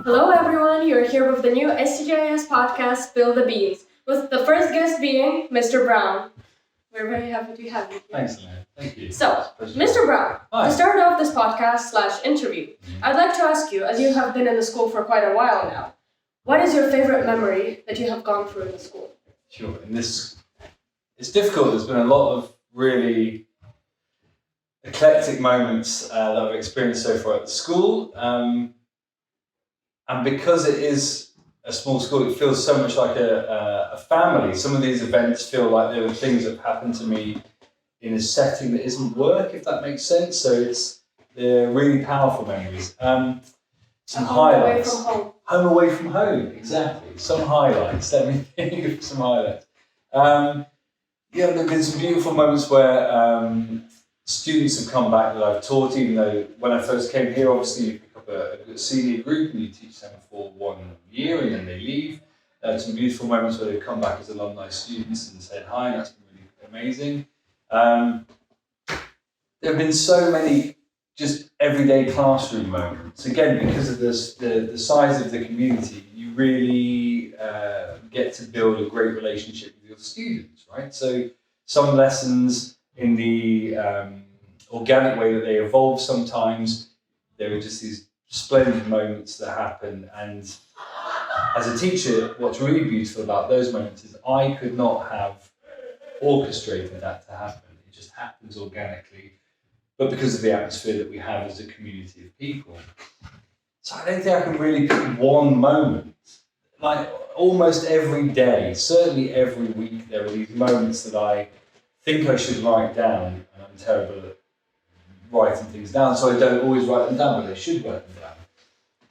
Hello everyone, you're here with the new STGIS podcast, Spill the Beans, with the first guest being Mr. Brown. We're very happy to have you here. Thanks, Lynn. Thank you. So, Mr. Brown, Hi. to start off this podcast/interview, I'd like to ask you, as you have been in the school for quite a while now, what is your favorite memory that you have gone through in the school? Sure. It's difficult. There's been a lot of really eclectic moments that I've experienced so far at the school. And because it is a small school, it feels so much like a family. Some of these events feel like they were things that have happened to me in a setting that isn't work, if that makes sense. So they're really powerful memories. Some highlights. Away from home. Home away from home, exactly. Some highlights. Let me think of some highlights. There have been some beautiful moments where students have come back that I've taught, even though when I first came here, obviously you pick up a senior group and you teach them for 1 year and then they leave. Some beautiful moments where they've come back as alumni students and said hi, and that's been really amazing. There have been so many just everyday classroom moments. Again, because of the size of the community, you really get to build a great relationship with your students, right? So some lessons in the organic way that they evolve sometimes, there are just these splendid moments that happen. And as a teacher, what's really beautiful about those moments is I could not have orchestrated that to happen. It just happens organically, but because of the atmosphere that we have as a community of people. So I don't think I can really pick one moment. Like almost every day, certainly every week, there are these moments that I think I should write down, and I'm terrible at writing things down, so I don't always write them down, but I should write them down.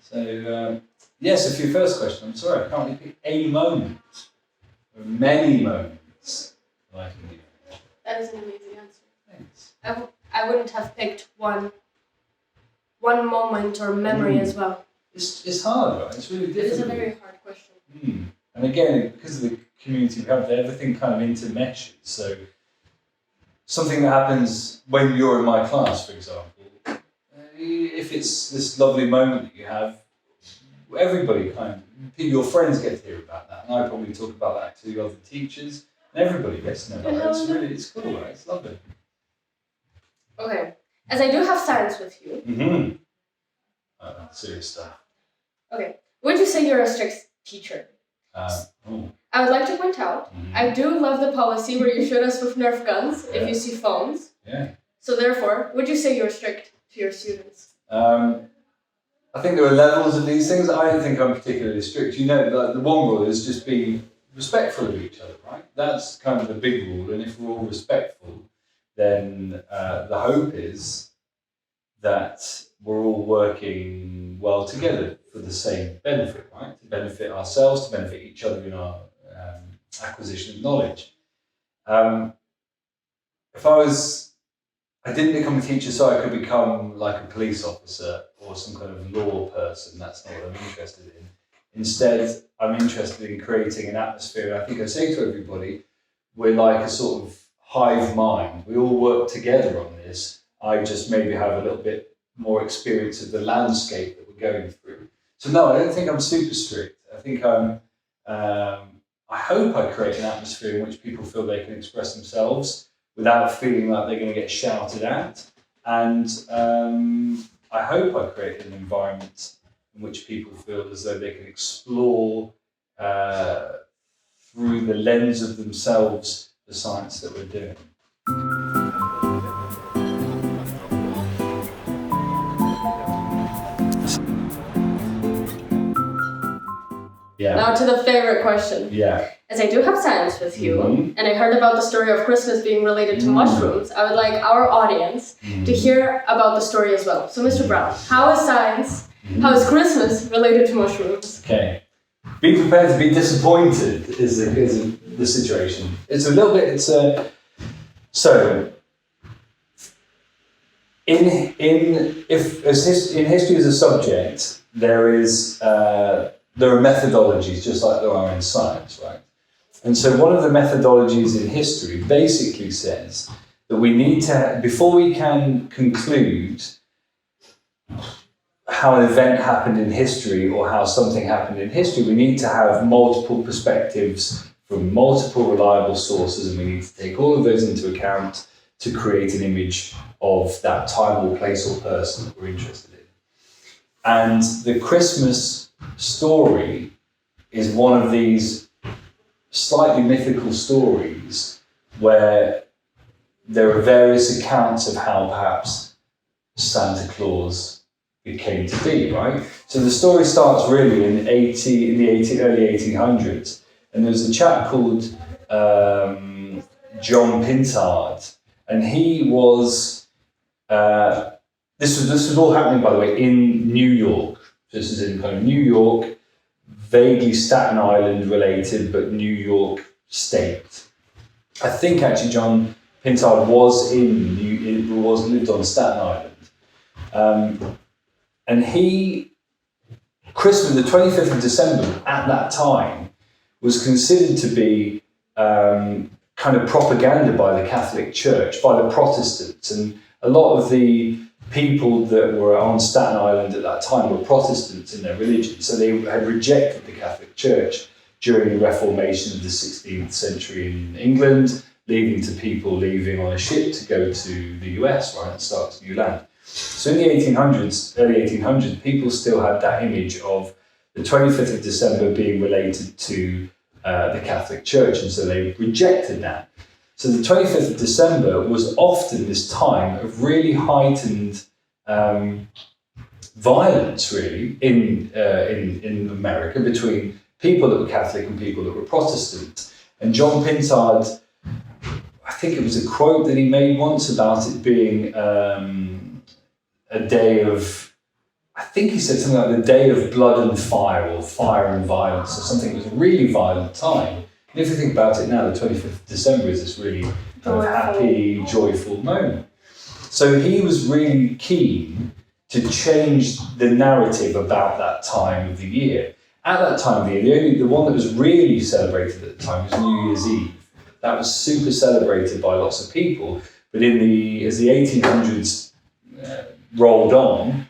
So, yes, for your first question, I'm sorry, I can't really pick a moment. There are many moments that I can give. That is an amazing answer. Thanks. I wouldn't have picked one moment or memory as well. It's hard, right? It's really difficult. It is a very hard question. And again, because of the community we have, everything kind of intermeshes. So something that happens when you're in my class, for example, if it's this lovely moment that you have, everybody your friends get to hear about that, and I probably talk about that to the other teachers, and everybody gets to know about it. It's cool, right? It's lovely. Okay, as I do have science with you. Serious stuff. Okay, would you say you're a strict teacher? I would like to point out, I do love the policy where you shoot us with Nerf guns if you see phones. Yeah. So therefore, would you say you're strict to your students? I think there are levels of these things. I don't think I'm particularly strict. You know, like the one rule is just be respectful of each other, right? That's kind of the big rule. And if we're all respectful, then the hope is that we're all working well together for the same benefit, right? To benefit ourselves, to benefit each other in our acquisition of knowledge. I didn't become a teacher so I could become like a police officer or some kind of law person. That's not what I'm interested in. Instead, I'm interested in creating an atmosphere. And I think I say to everybody, we're like a sort of hive mind. We all work together on this. I just maybe have a little bit more experience of the landscape that we're going through. So no, I don't think I'm super strict. I think I hope I create an atmosphere in which people feel they can express themselves without feeling like they're going to get shouted at. And I hope I create an environment in which people feel as though they can explore through the lens of themselves the science that we're doing. Yeah. Now to the favorite question. Yeah. As I do have science with you, and I heard about the story of Christmas being related to mushrooms, I would like our audience to hear about the story as well. So, Mr. Brown, how is science, how is Christmas related to mushrooms? Okay. Be prepared to be disappointed is the situation. It's a little bit, so, in history as a subject, there are methodologies just like there are in science, right? And so one of the methodologies in history basically says that we need to, before we can conclude how an event happened in history or how something happened in history, we need to have multiple perspectives from multiple reliable sources, and we need to take all of those into account to create an image of that time or place or person that we're interested in. And the Christmas story is one of these slightly mythical stories where there are various accounts of how perhaps Santa Claus came to be, right? So the story starts really in the early 1800s, and there's a chap called John Pintard, and he was this was all happening, by the way, in New York. This is in kind of New York, vaguely Staten Island related, but New York state. I think actually John Pintard lived on Staten Island. And Christmas, the 25th of December at that time, was considered to be kind of propaganda by the Catholic Church, by the Protestants. And a lot of the people that were on Staten Island at that time were Protestants in their religion. So they had rejected the Catholic Church during the Reformation of the 16th century in England, leading to people leaving on a ship to go to the US, right, and start a new land. So in the 1800s, early 1800s, people still had that image of the 25th of December being related to the Catholic Church, and so they rejected that. So the 25th of December was often this time of really heightened violence, really, in America between people that were Catholic and people that were Protestant. And John Pintard, I think it was a quote that he made once about it being a day of, I think he said something like the day of blood and fire, or fire and violence, or something. It was a really violent time. And if you think about it now, the 25th of December is this really kind of happy, joyful moment. So he was really keen to change the narrative about that time of the year. At that time of the year, the one that was really celebrated at the time was New Year's Eve. That was super celebrated by lots of people. But as the 1800s rolled on,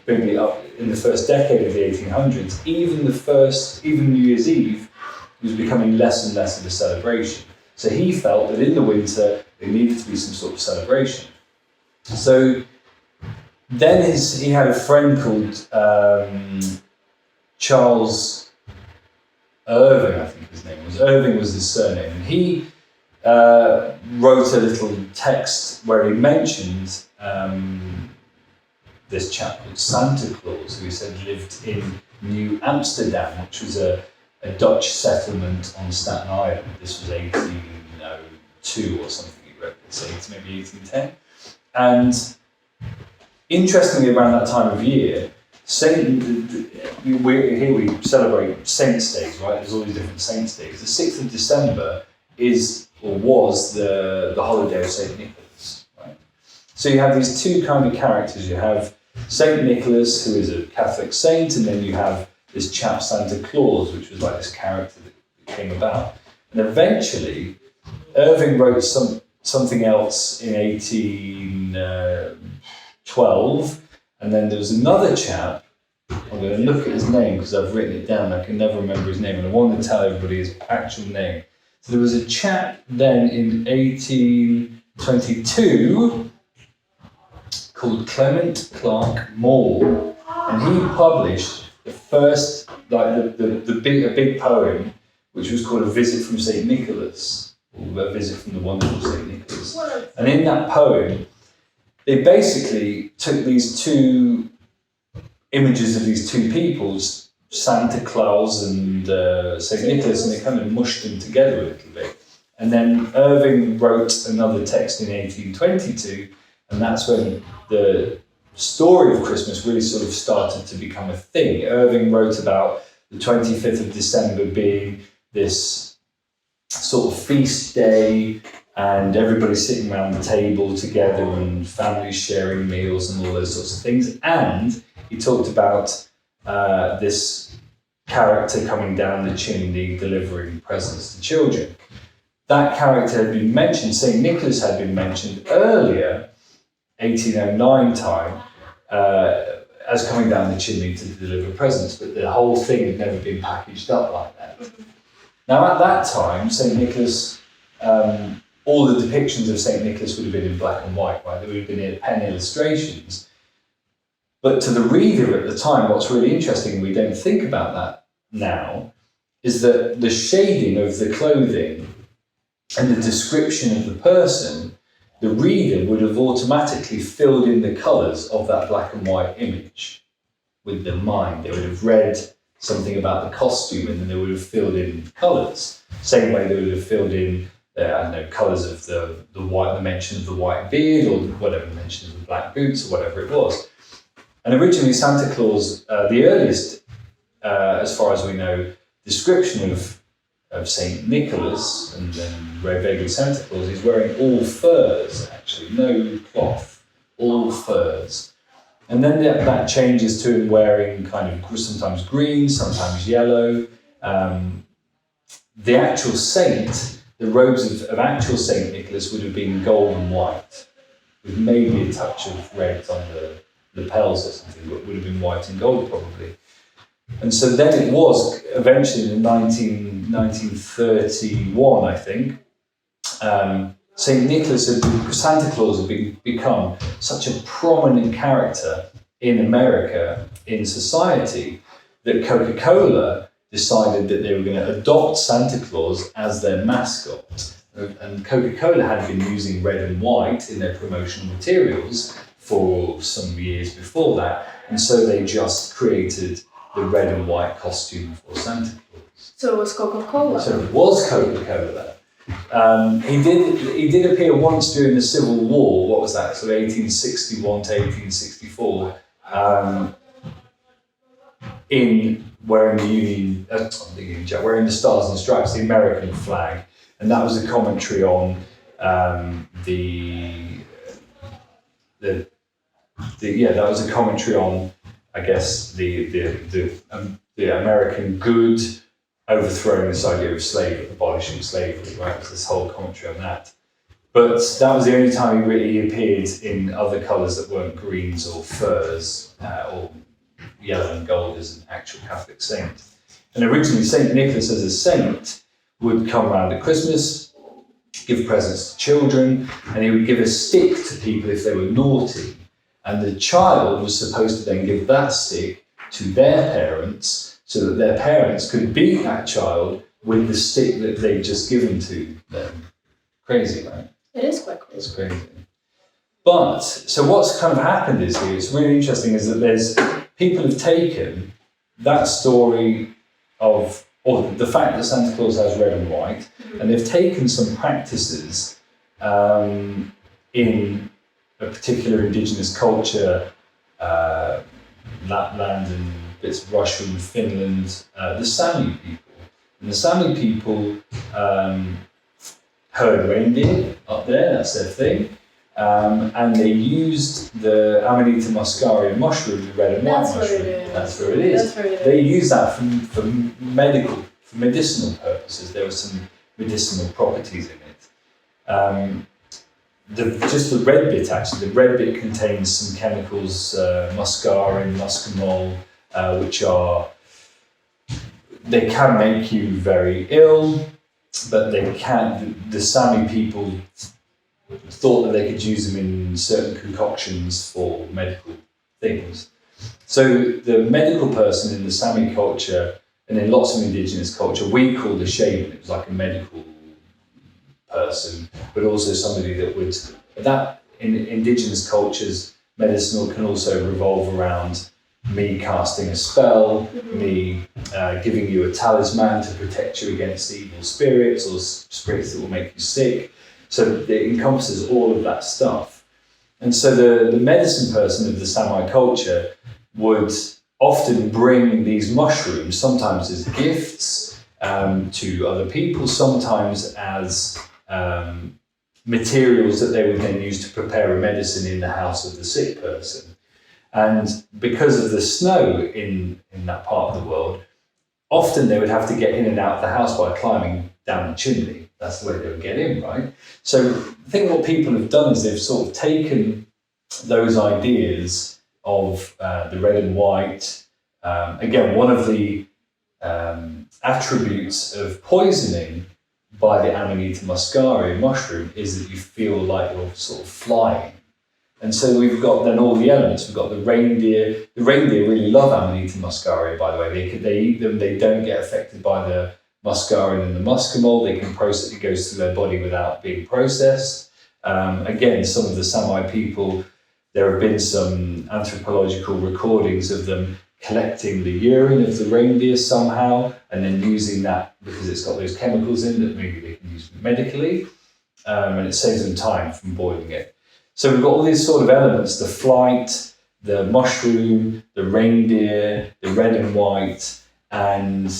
bringing it up in the first decade of the 1800s, even New Year's Eve was becoming less and less of a celebration. So he felt that in the winter there needed to be some sort of celebration. So then he had a friend called Charles Irving, I think his name was. Irving was his surname. And he wrote a little text where he mentioned this chap called Santa Claus, who he said lived in New Amsterdam, which was a Dutch settlement on Staten Island. This was 1802 or something, he wrote. So maybe 1810. And interestingly, around that time of year, we celebrate Saints' Days, right? There's all these different Saints' Days. The 6th of December was the holiday of St. Nicholas, right? So you have these two kind of characters. You have St. Nicholas, who is a Catholic saint, and then you have this chap Santa Claus, which was like this character that came about. And eventually, Irving wrote something else in 1812, and then there was another chap. I'm going to look at his name because I've written it down. I can never remember his name, and I want to tell everybody his actual name. So there was a chap then in 1822 called Clement Clark Moore, and he published the first, like a big poem, which was called A Visit from St. Nicholas, or A Visit from the Wonderful St. Nicholas. And in that poem, they basically took these two images of these two peoples, Santa Claus and St. Nicholas, and they kind of mushed them together a little bit. And then Irving wrote another text in 1822, and that's when the story of Christmas really sort of started to become a thing. Irving wrote about the 25th of December being this sort of feast day, and everybody sitting around the table together and families sharing meals and all those sorts of things. And he talked about this character coming down the chimney delivering presents to children. That character had been mentioned, St. Nicholas had been mentioned earlier, 1809 time, as coming down the chimney to deliver presents, but the whole thing had never been packaged up like that. Now, at that time, St. Nicholas, all the depictions of St. Nicholas would have been in black and white, right? There would have been pen illustrations. But to the reader at the time, what's really interesting, we don't think about that now, is that the shading of the clothing and the description of the person, the reader would have automatically filled in the colours of that black and white image with their mind. They would have read something about the costume and then they would have filled in colours. Same way they would have filled in, colours of the white, the mention of the white beard or whatever, the mention of the black boots or whatever it was. And originally Santa Claus, the earliest, as far as we know, description of St. Nicholas and then vaguely Santa Claus, he's wearing all furs, actually, no cloth, all furs. And then that changes to him wearing kind of sometimes green, sometimes yellow. The actual saint, the robes of actual St. Nicholas would have been gold and white, with maybe a touch of red on the lapels or something, but would have been white and gold probably. And so then it was eventually in 1931, I think, St. Nicholas, Santa Claus had become such a prominent character in America, in society, that Coca-Cola decided that they were going to adopt Santa Claus as their mascot. And Coca-Cola had been using red and white in their promotional materials for some years before that, and so they just created the red and white costume for Santa Claus. So it was Coca-Cola. So it was Coca-Cola. He did appear once during the Civil War. What was that? So 1861 to 1864. In wearing the Union Jack, wearing the Stars and Stripes, the American flag, and that was a commentary on that was a commentary on, I guess, the American good overthrowing this idea of slavery, abolishing slavery, right? There's this whole commentary on that. But that was the only time he really appeared in other colours that weren't greens or furs or yellow and gold as an actual Catholic saint. And originally St. Nicholas as a saint would come around at Christmas, give presents to children, and he would give a stick to people if they were naughty. And the child was supposed to then give that stick to their parents so that their parents could beat that child with the stick that they'd just given to them. Crazy, right? It is quite crazy. It's crazy. But, so what's kind of happened is here, it's really interesting, is that people have taken that story of, or the fact that Santa Claus has red and white, and they've taken some practices in a particular indigenous culture, Lapland and bits of Russia and Finland, the Sami people. And the Sami people herd reindeer up there, that's their thing. And they used the Amanita muscaria mushroom, the red and white mushroom. That's where it is. They use that for medicinal purposes. There were some medicinal properties in it. Just the red bit, actually, the red bit contains some chemicals, muscarin, muscimol, which they can make you very ill, but the Sami people thought that they could use them in certain concoctions for medical things. So the medical person in the Sami culture, and in lots of indigenous culture, we call the shaman. It was like a medical person, but also somebody that in indigenous cultures, medicinal can also revolve around me casting a spell, me giving you a talisman to protect you against evil spirits or spirits that will make you sick. So it encompasses all of that stuff. And so the medicine person of the Sami culture would often bring these mushrooms, sometimes as gifts to other people, sometimes as materials that they would then use to prepare a medicine in the house of the sick person. And because of the snow in that part of the world, often they would have to get in and out of the house by climbing down the chimney. That's the way they would get in, right? So I think what people have done is they've sort of taken those ideas of the red and white. Again, one of the attributes of poisoning by the Amanita muscaria mushroom is that you feel like you're sort of flying. And so we've got then all the elements. We've got the reindeer. The reindeer really love Amanita muscaria, by the way. They eat them. They don't get affected by the muscaria and the muscimol. They can process. It goes through their body without being processed. Again, some of the Sami people, there have been some anthropological recordings of them collecting the urine of the reindeer somehow, and then using that because it's got those chemicals in that maybe they can use medically, and it saves them time from boiling it. So we've got all these sort of elements: the flight, the mushroom, the reindeer, the red and white, and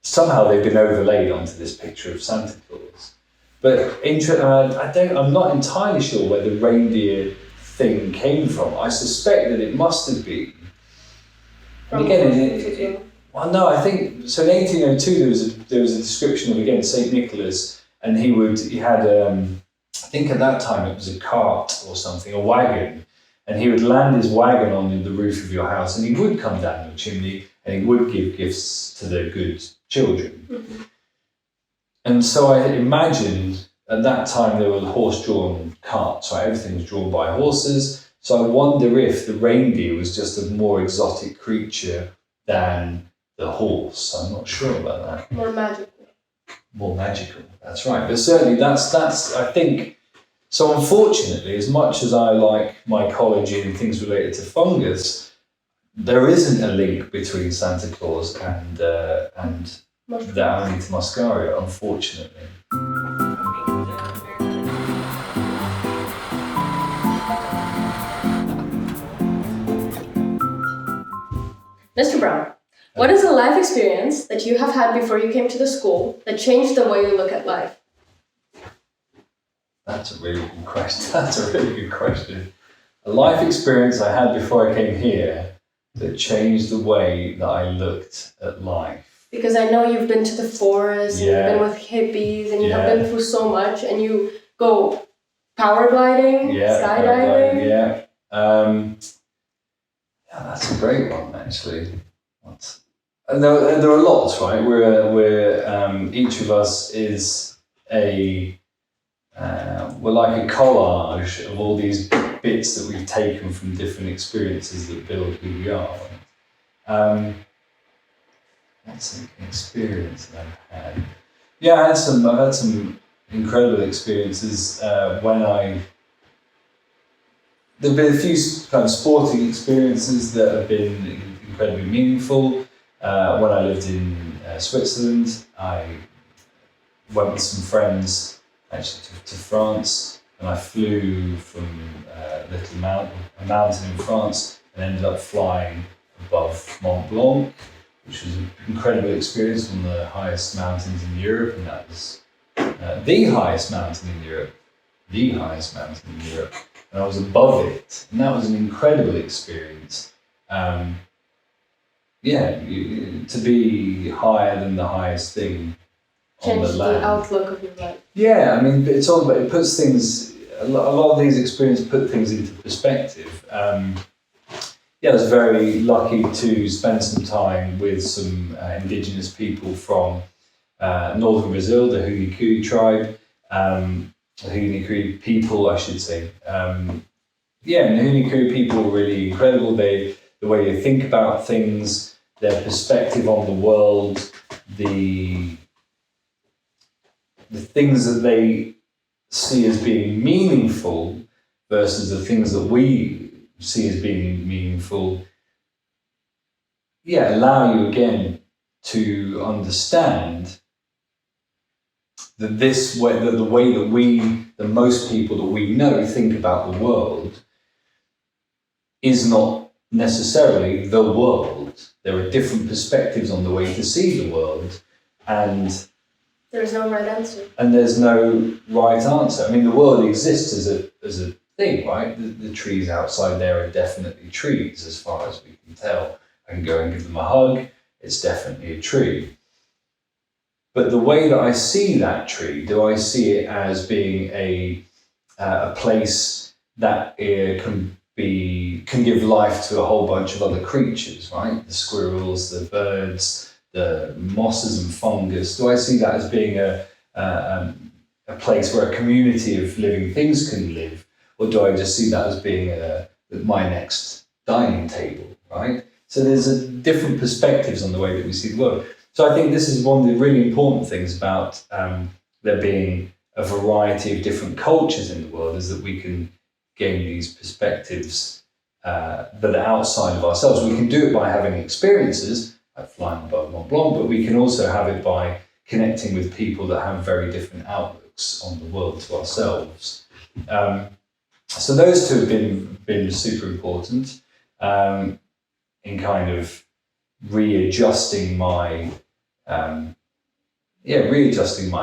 somehow they've been overlaid onto this picture of Santa Claus. But I'm not entirely sure where the reindeer thing came from. I suspect that it must have been. And again, I think so. In 1802, there was a description of again Saint Nicholas, and he had I think at that time it was a cart or something, a wagon, and he would land his wagon on the roof of your house, and he would come down your chimney, and he would give gifts to the good children. Mm-hmm. And so I imagined at that time there were horse-drawn carts, right? Everything was drawn by horses. So I wonder if the reindeer was just a more exotic creature than the horse. I'm not sure about that. More magical. More magical, that's right. But certainly that's I think, so unfortunately, as much as I like mycology and things related to fungus, there isn't a link between Santa Claus and the Amanita muscaria, unfortunately. Mr. Brown, what is a life experience that you have had before you came to the school that changed the way you look at life? That's a really good question. A life experience I had before I came here that changed the way that I looked at life. Because I know you've been to the forest, and you've been with hippies, and you have been through so much, and you go paragliding, skydiving. That's a great one, actually. And there are lots, right? We're each of us is we're like a collage of all these bits that we've taken from different experiences that build who we are. That's an experience that I've had. Yeah, I've had some incredible experiences there've been a few kind of sporting experiences that have been incredibly meaningful. When I lived in Switzerland, I went with some friends actually to France, and I flew from a mountain in France, and ended up flying above Mont Blanc, which was an incredible experience, one of the highest mountains in Europe, and that was the highest mountain in Europe. And I was above it, and that was an incredible experience. To be higher than the highest thing on the land. Change the outlook of your life. Yeah, I mean, it's all about, it puts things, a lot of these experiences put things into perspective. I was very lucky to spend some time with some indigenous people from northern Brazil, the Hunicui tribe. The Hunicui people, I should say. And the Hunicui people were really incredible. The way they think about things, their perspective on the world, the things that they see as being meaningful versus the things that we see as being meaningful, allow you again to understand that the way that most people that we know think about the world is not necessarily the world. There are different perspectives on the way to see the world, and there's no right answer. And there's no right answer. I mean, the world exists as a thing, right? The trees outside there are definitely trees, as far as we can tell. I can go and give them a hug. It's definitely a tree. But the way that I see that tree, do I see it as being a place that can can give life to a whole bunch of other creatures, right? The squirrels, the birds, the mosses and fungus. Do I see that as being a place where a community of living things can live, or do I just see that as being my next dining table, right? So there's different perspectives on the way that we see the world. So I think this is one of the really important things about there being a variety of different cultures in the world, is that we can gain these perspectives that are outside of ourselves. We can do it by having experiences, like flying above Mont Blanc, but we can also have it by connecting with people that have very different outlooks on the world to ourselves. So those two have been super important in kind of readjusting my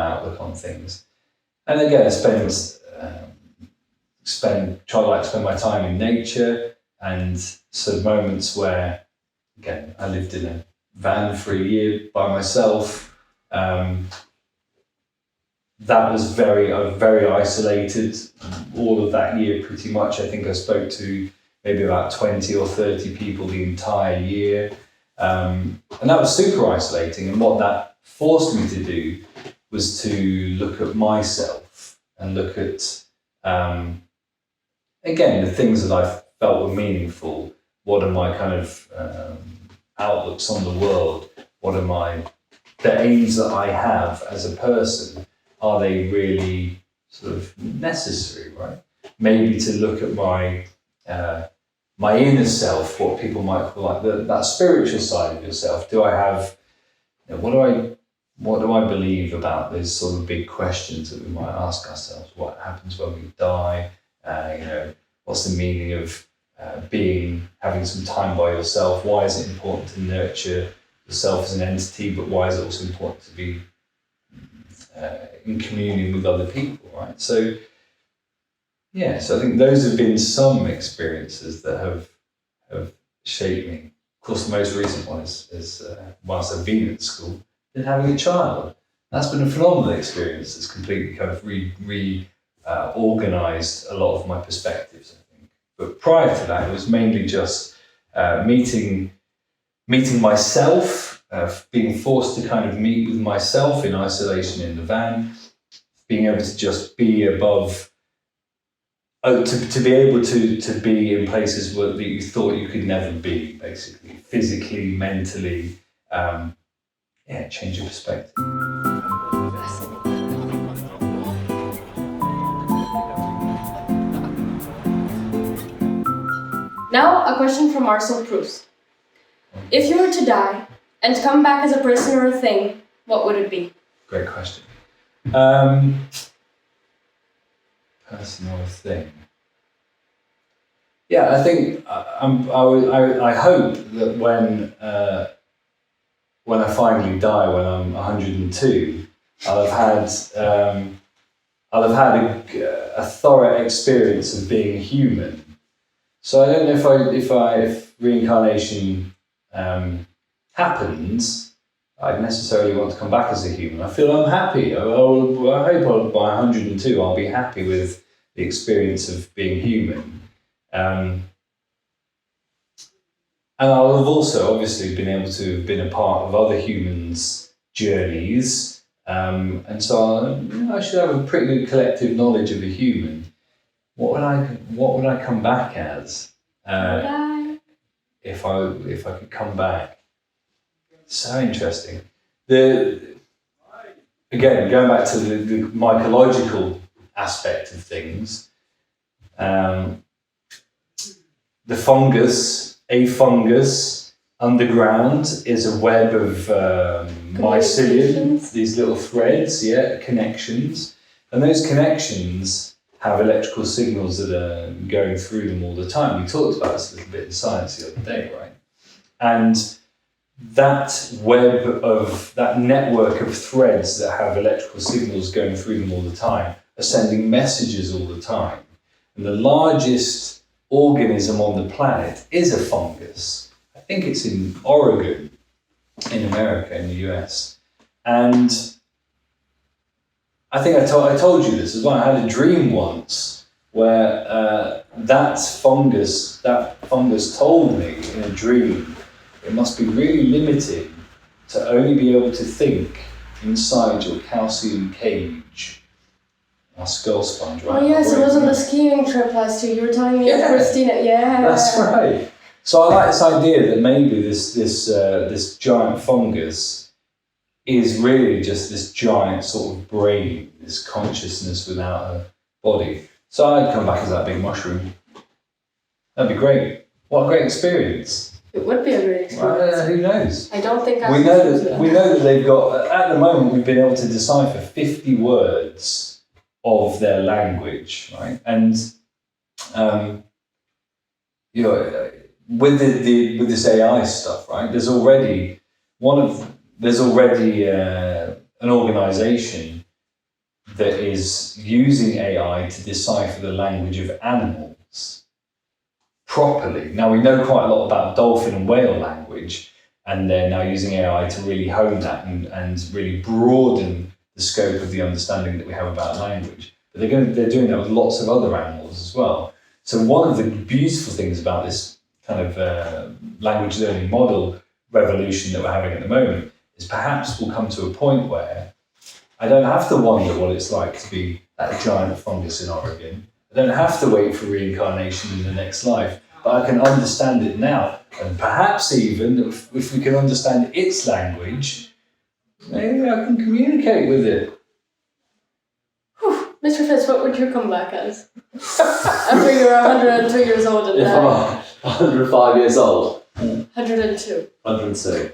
outlook on things. And again, I try to spend my time in nature, and so moments where, again, I lived in a van for a year by myself. That was very isolated all of that year, pretty much. I think I spoke to maybe about 20 or 30 people the entire year. And that was super isolating. And what that forced me to do was to look at myself and look at, again, the things that I felt were meaningful. What are my kind of outlooks on the world? What are the aims that I have as a person? Are they really sort of necessary, right? Maybe to look at my inner self, what people might call like that spiritual side of yourself. Do I have, what do I believe about those sort of big questions that we might ask ourselves? What happens when we die? What's the meaning of having some time by yourself? Why is it important to nurture yourself as an entity, but why is it also important to be in communion with other people, right? So I think those have been some experiences that have shaped me. Of course, the most recent one is whilst I've been at school, then having a child. That's been a phenomenal experience. It's completely kind of organised a lot of my perspectives, I think. But prior to that, it was mainly just meeting myself, being forced to kind of meet with myself in isolation in the van, being able to just be above, to be able to be in places that you thought you could never be, basically, physically, mentally, change your perspective. Now, a question from Marcel Proust. If you were to die and come back as a person or a thing, what would it be? Great question. Person or thing. Yeah, I think I hope that when I finally die, when I'm 102, I'll have had a thorough experience of being human. So I don't know if reincarnation happens, I'd necessarily want to come back as a human. I feel I'm happy. I hope by 102 I'll be happy with the experience of being human. And I'll have also obviously been able to have been a part of other humans' journeys. And so I should have a pretty good collective knowledge of a human. What would I come back as? If I could come back. So interesting. Again, going back to the mycological aspect of things, the fungus underground is a web of mycelium, these little threads, connections, and those connections have electrical signals that are going through them all the time. We talked about this a little bit in science the other day, right? And that network of threads that have electrical signals going through them all the time are sending messages all the time. And the largest organism on the planet is a fungus. I think it's in Oregon, in America, in the US. And I think I told you this as well. I had a dream once where that fungus told me in a dream it must be really limiting to only be able to think inside your calcium cage. Our skull sponge, right? Oh yes, it was on the skiing trip last year. You were telling me, Christina. Yeah, that's right. So I like this idea that maybe this giant fungus is really just this giant sort of brain, this consciousness without a body. So I'd come back as that big mushroom. That'd be great. What a great experience. It would be a great experience. Well, who knows? I don't think we know that they've got, at the moment, we've been able to decipher 50 words of their language, right? And you know, with this AI stuff, right? There's already an organization that is using AI to decipher the language of animals properly. Now we know quite a lot about dolphin and whale language, and they're now using AI to really hone that and really broaden the scope of the understanding that we have about language. But they're doing that with lots of other animals as well. So one of the beautiful things about this kind of language learning model revolution that we're having at the moment is perhaps we'll come to a point where I don't have to wonder what it's like to be that giant fungus in Oregon. I don't have to wait for reincarnation in the next life, but I can understand it now. And perhaps even if we can understand its language, maybe I can communicate with it. Whew. Mr. Fitz, what would you come back as? After you're 102 years old and if I'm 105 years old. 102. 102.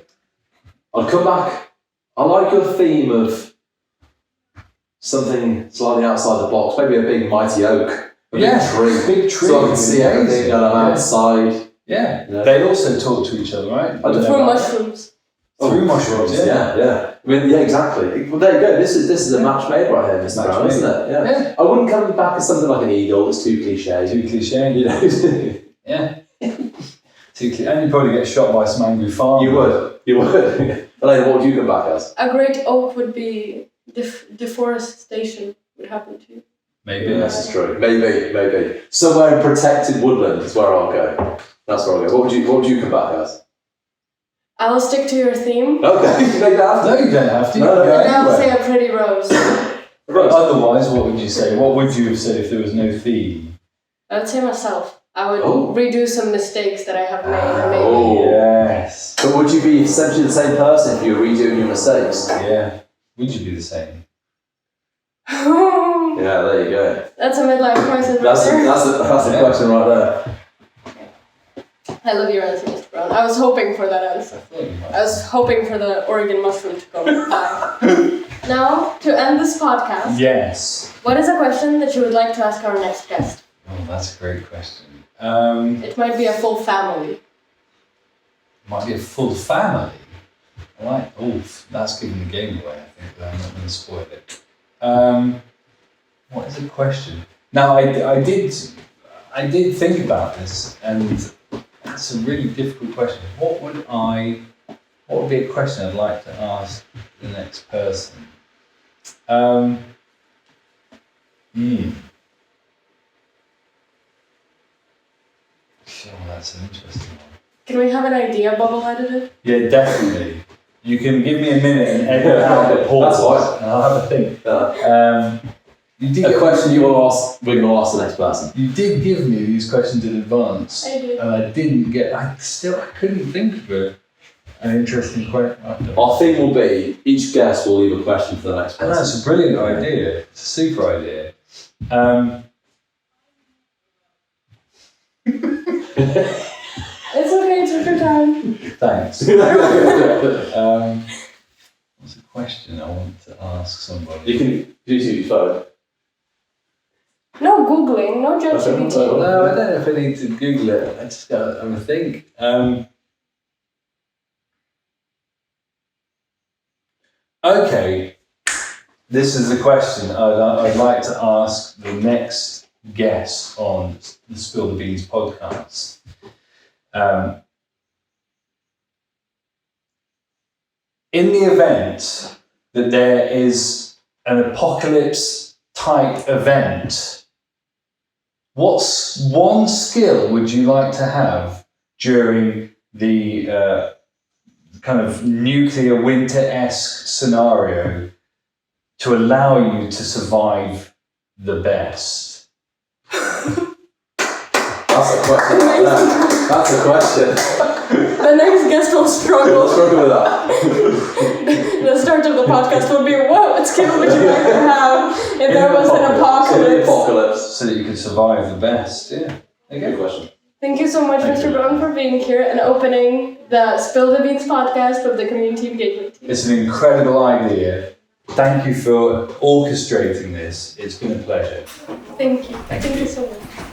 I'd come back. I like your theme of something slightly outside the box, maybe a big mighty oak, a big tree. So I can see everything and I'm outside. Yeah. They also talk to each other, right? Through mushrooms. Through mushrooms, yeah. I mean, yeah, exactly. Well, there you go. This is a match made right here, Mr. Brown, isn't it? Yeah. I wouldn't come back as something like an eagle. It's too cliche. You know. Yeah. Too cliche. And you'd probably get shot by some angry farmer. You would. Elaine, what would you come back as? A great oak would be deforestation would happen to you. Maybe. This is true. Maybe. Somewhere in protected woodland is where I'll go. That's where I'll go. What would you come back as? I'll stick to your theme. Okay, you don't have to. No, you don't have to. And I'll say a pretty rose. Otherwise, what would you say? What would you have said if there was no theme? I would say myself. I would redo some mistakes that I have made. Oh, yes. But would you be essentially the same person if you were redoing your mistakes? Yeah. Would you be the same? Yeah, there you go. That's a midlife crisis That's there. a question right there. I love your answer, Mr. Brown. I was hoping for that answer. I was hoping for the Oregon mushroom to go by. Now, to end this podcast, yes. What is a question that you would like to ask our next guest? Oh, that's a great question. It might be a full family. Might be a full family. That's giving the game away, I think, but I'm not going to spoil it. What is the question? Now, I did think about this, and it's a really difficult question. What would be a question I'd like to ask the next person? Sure, that's an interesting one. Can we have an idea bubble edited? Yeah, definitely. You can give me a minute and edit out the pause. That's fine. And I'll have a think. A question you want to ask, we're going to ask the next person. You did give me these questions in advance. I did. And I didn't get, I couldn't think of an interesting question. Our theme will be, each guest will leave a question for the next person. And that's a brilliant idea. It's a super idea. It's okay, take your time. Thanks. What's a question I want to ask somebody? You can use your phone. No Googling, no ChatGPT. No, I don't know if I need to Google it. I just got to have a think. Okay, this is the question I'd like to ask the next guest on the Spill the Beans podcast. In the event that there is an apocalypse type event What's one skill would you like to have during the kind of nuclear winter-esque scenario to allow you to survive the best? That's a question. That's a question. The next guest will struggle. I'll struggle with that. The start of the podcast would be, what skill would you like to have if there was an apocalypse? So that you can survive the best. Yeah. Good question. Thank you so much, Mr. Brown, for being here and opening the Spill the Beans podcast of the Community Engagement Team. It's an incredible idea. Thank you for orchestrating this. It's been a pleasure. Thank you. Thank you so much.